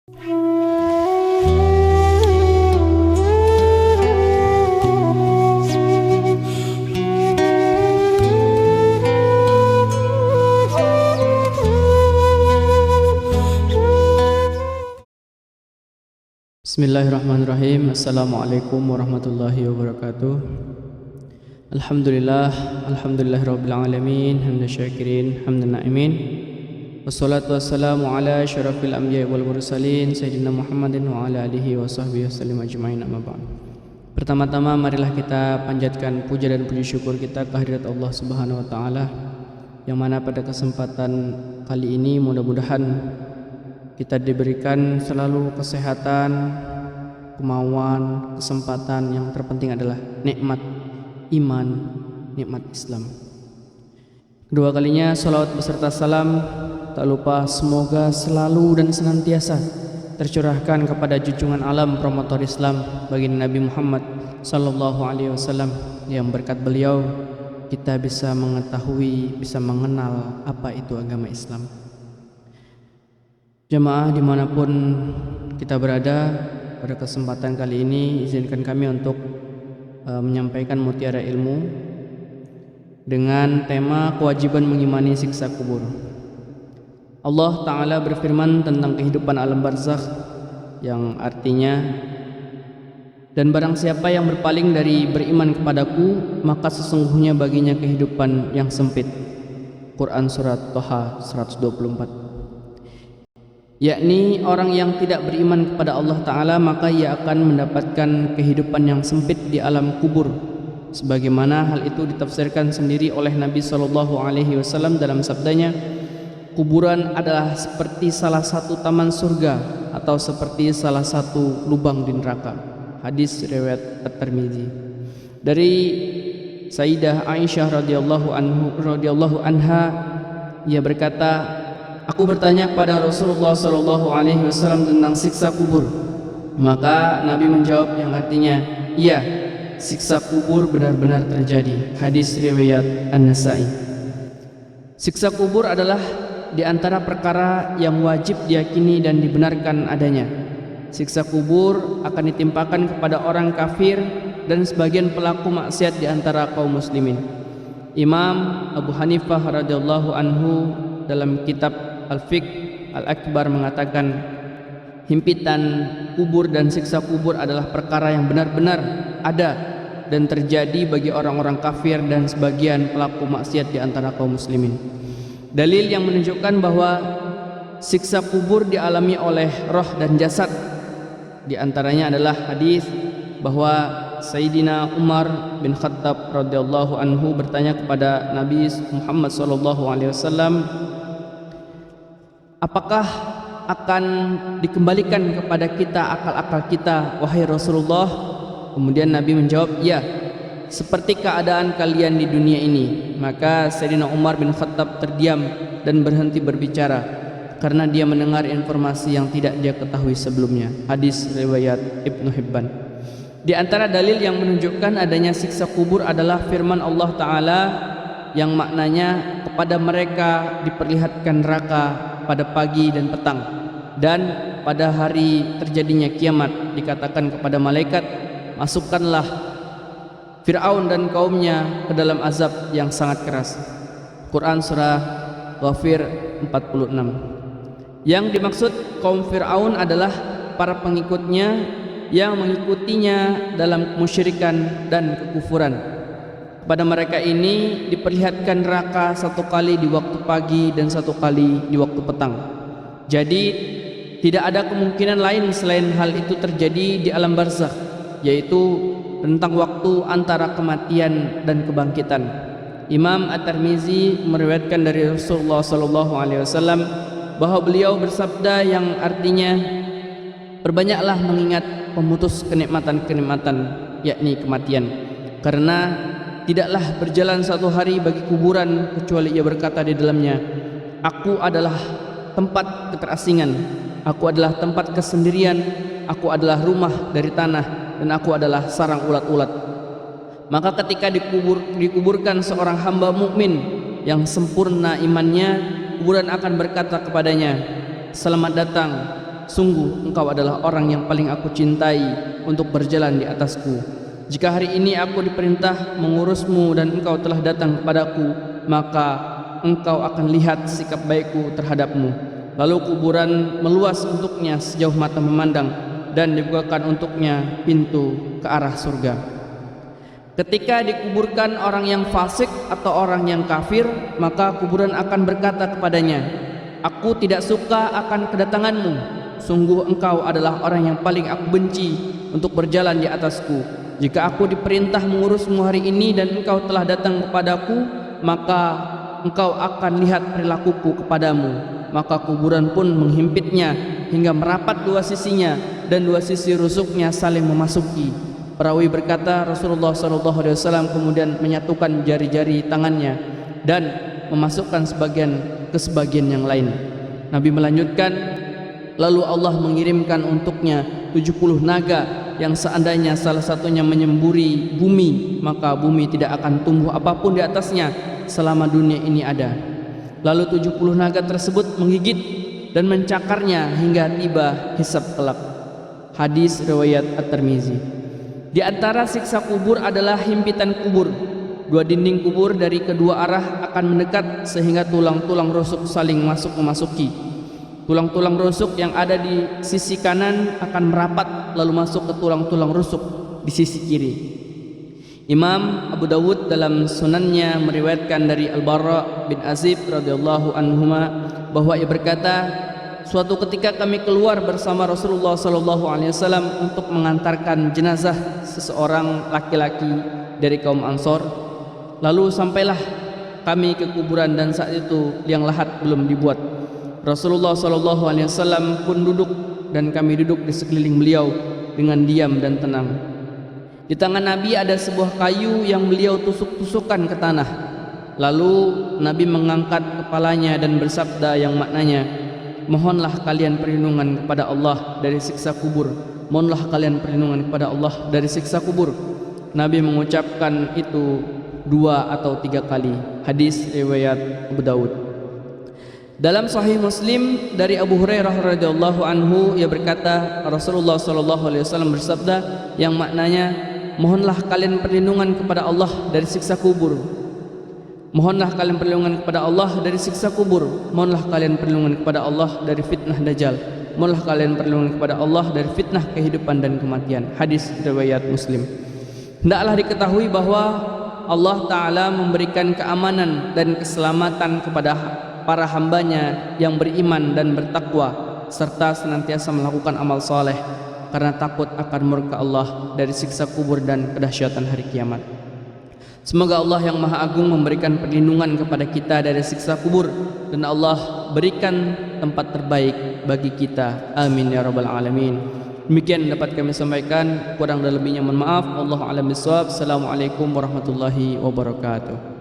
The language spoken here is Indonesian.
Bismillahirrahmanirrahim. Assalamualaikum warahmatullahi wabarakatuh. Alhamdulillahirabbil alamin, hamdan syakirin, hamdan na'imin. Wassalatu wassalamu ala asyrafil anbiya'i wal mursalin sayyidina Muhammadin wa ala alihi wa sahbihi wasallam ajma'in, amma ba'd. Pertama-tama marilah kita panjatkan puja dan puji syukur kita kehadirat Allah Subhanahu wa taala, yang mana pada kesempatan kali ini mudah-mudahan kita diberikan selalu kesehatan, kemauan, kesempatan. Yang terpenting adalah nikmat iman, nikmat Islam. Kedua kalinya salawat beserta salam tak lupa semoga selalu dan senantiasa tercurahkan kepada junjungan alam promotor Islam baginda Nabi Muhammad sallallahu alaihi wasallam, yang berkat beliau kita bisa mengetahui, bisa mengenal apa itu agama Islam. Jemaah dimanapun kita berada, pada kesempatan kali ini izinkan kami untuk menyampaikan mutiara ilmu dengan tema kewajiban mengimani siksa kubur. Allah Ta'ala berfirman tentang kehidupan alam barzakh, yang artinya, dan barang siapa yang berpaling dari beriman kepadaku, maka sesungguhnya baginya kehidupan yang sempit. Quran Surat Toha 124. Yakni orang yang tidak beriman kepada Allah Ta'ala, maka ia akan mendapatkan kehidupan yang sempit di alam kubur, sebagaimana hal itu ditafsirkan sendiri oleh Nabi SAW dalam sabdanya, kuburan adalah seperti salah satu taman surga atau seperti salah satu lubang di neraka. Hadis riwayat At-Tirmidzi. Dari Sayyidah Aisyah radhiyallahu anha, ia berkata, aku bertanya kepada Rasulullah SAW tentang siksa kubur. Maka Nabi menjawab, yang artinya, iya, siksa kubur benar-benar terjadi. Hadis riwayat An-Nasa'i. Siksa kubur adalah di antara perkara yang wajib diyakini dan dibenarkan adanya. Siksa kubur akan ditimpakan kepada orang kafir dan sebagian pelaku maksiat di antara kaum muslimin. Imam Abu Hanifah radhiyallahu anhu dalam kitab Al-Fiqh Al-Akbar mengatakan, himpitan kubur dan siksa kubur adalah perkara yang benar-benar ada dan terjadi bagi orang-orang kafir dan sebagian pelaku maksiat di antara kaum muslimin. Dalil yang menunjukkan bahwa siksa kubur dialami oleh roh dan jasad, di antaranya adalah hadis bahwa Sayyidina Umar bin Khattab radhiyallahu anhu bertanya kepada Nabi Muhammad SAW, apakah akan dikembalikan kepada kita akal-akal kita, wahai Rasulullah? Kemudian Nabi menjawab, ya, seperti keadaan kalian di dunia ini. Maka Sayyidina Umar bin Khattab terdiam dan berhenti berbicara karena dia mendengar informasi yang tidak dia ketahui sebelumnya. Hadis riwayat Ibnu Hibban. Di antara dalil yang menunjukkan adanya siksa kubur adalah firman Allah Ta'ala yang maknanya, kepada mereka diperlihatkan neraka pada pagi dan petang, dan pada hari terjadinya kiamat dikatakan kepada malaikat, masukkanlah Fir'aun dan kaumnya ke dalam azab yang sangat keras. Quran Surah Ghafir 46. Yang dimaksud kaum Fir'aun adalah para pengikutnya yang mengikutinya dalam kemusyrikan dan kekufuran. Kepada mereka ini diperlihatkan neraka satu kali di waktu pagi dan satu kali di waktu petang. Jadi tidak ada kemungkinan lain selain hal itu terjadi di alam barzakh, yaitu tentang waktu antara kematian dan kebangkitan. Imam At-Tirmidzi meriwayatkan dari Rasulullah SAW bahwa beliau bersabda, yang artinya, perbanyaklah mengingat pemutus kenikmatan-kenikmatan, yakni kematian, karena tidaklah berjalan satu hari bagi kuburan kecuali ia berkata di dalamnya, aku adalah tempat keterasingan, aku adalah tempat kesendirian, aku adalah rumah dari tanah, dan aku adalah sarang ulat-ulat. Maka ketika dikuburkan seorang hamba mukmin yang sempurna imannya, kuburan akan berkata kepadanya, selamat datang sungguh engkau adalah orang yang paling aku cintai untuk berjalan di atasku. Jika hari ini aku diperintah mengurusmu dan engkau telah datang kepadaku, maka engkau akan lihat sikap baikku terhadapmu. Lalu kuburan meluas untuknya sejauh mata memandang, dan dibukakan untuknya pintu ke arah surga. Ketika dikuburkan orang yang fasik atau orang yang kafir, maka kuburan akan berkata kepadanya, aku tidak suka akan kedatanganmu. Sungguh engkau adalah orang yang paling aku benci untuk berjalan di atasku. Jika aku diperintah mengurusmu hari ini dan engkau telah datang kepadaku, maka engkau akan lihat perilakuku kepadamu. Maka kuburan pun menghimpitnya hingga merapat dua sisinya, dan dua sisi rusuknya saling memasuki. Perawi berkata, Rasulullah SAW kemudian menyatukan jari-jari tangannya dan memasukkan sebagian ke sebagian yang lain. Nabi melanjutkan, lalu Allah mengirimkan untuknya 70 naga yang seandainya salah satunya menyemburi bumi, maka bumi tidak akan tumbuh apapun di atasnya selama dunia ini ada. Lalu 70 naga tersebut menggigit dan mencakarnya hingga tiba hisab kelak. Hadis riwayat At-Tirmizi. Di antara siksa kubur adalah himpitan kubur. Dua dinding kubur dari kedua arah akan mendekat sehingga tulang-tulang rusuk saling memasuki. Tulang-tulang rusuk yang ada di sisi kanan akan merapat lalu masuk ke tulang-tulang rusuk di sisi kiri. Imam Abu Dawud dalam sunannya meriwayatkan dari Al-Bara bin Azib radhiyallahu anhuma bahwa ia berkata, suatu ketika kami keluar bersama Rasulullah SAW untuk mengantarkan jenazah seseorang laki-laki dari kaum Ansor. Lalu sampailah kami ke kuburan dan saat itu liang lahat belum dibuat. Rasulullah SAW pun duduk dan kami duduk di sekeliling beliau dengan diam dan tenang. Di tangan Nabi ada sebuah kayu yang beliau tusuk-tusukkan ke tanah. Lalu Nabi mengangkat kepalanya dan bersabda yang maknanya, mohonlah kalian perlindungan kepada Allah dari siksa kubur. Mohonlah kalian perlindungan kepada Allah dari siksa kubur. Nabi mengucapkan itu 2 atau 3 kali. Hadis riwayat Abu Dawud. Dalam Sahih Muslim dari Abu Hurairah radhiyallahu anhu, ia berkata, Rasulullah SAW bersabda yang maknanya, mohonlah kalian perlindungan kepada Allah dari siksa kubur. Mohonlah kalian perlindungan kepada Allah dari siksa kubur. Mohonlah kalian perlindungan kepada Allah dari fitnah Dajjal. Mohonlah kalian perlindungan kepada Allah dari fitnah kehidupan dan kematian. Hadis riwayat Muslim. Hendaklah diketahui bahwa Allah Ta'ala memberikan keamanan dan keselamatan kepada para hambanya yang beriman dan bertakwa, serta senantiasa melakukan amal saleh karena takut akan murka Allah dari siksa kubur dan kedahsyatan hari kiamat. Semoga Allah yang Maha Agung memberikan perlindungan kepada kita dari siksa kubur, dan Allah berikan tempat terbaik bagi kita. Amin ya rabbal alamin. Demikian dapat kami sampaikan, kurang dan lebihnya mohon maaf. Wallahu a'lam bishawab. Assalamualaikum warahmatullahi wabarakatuh.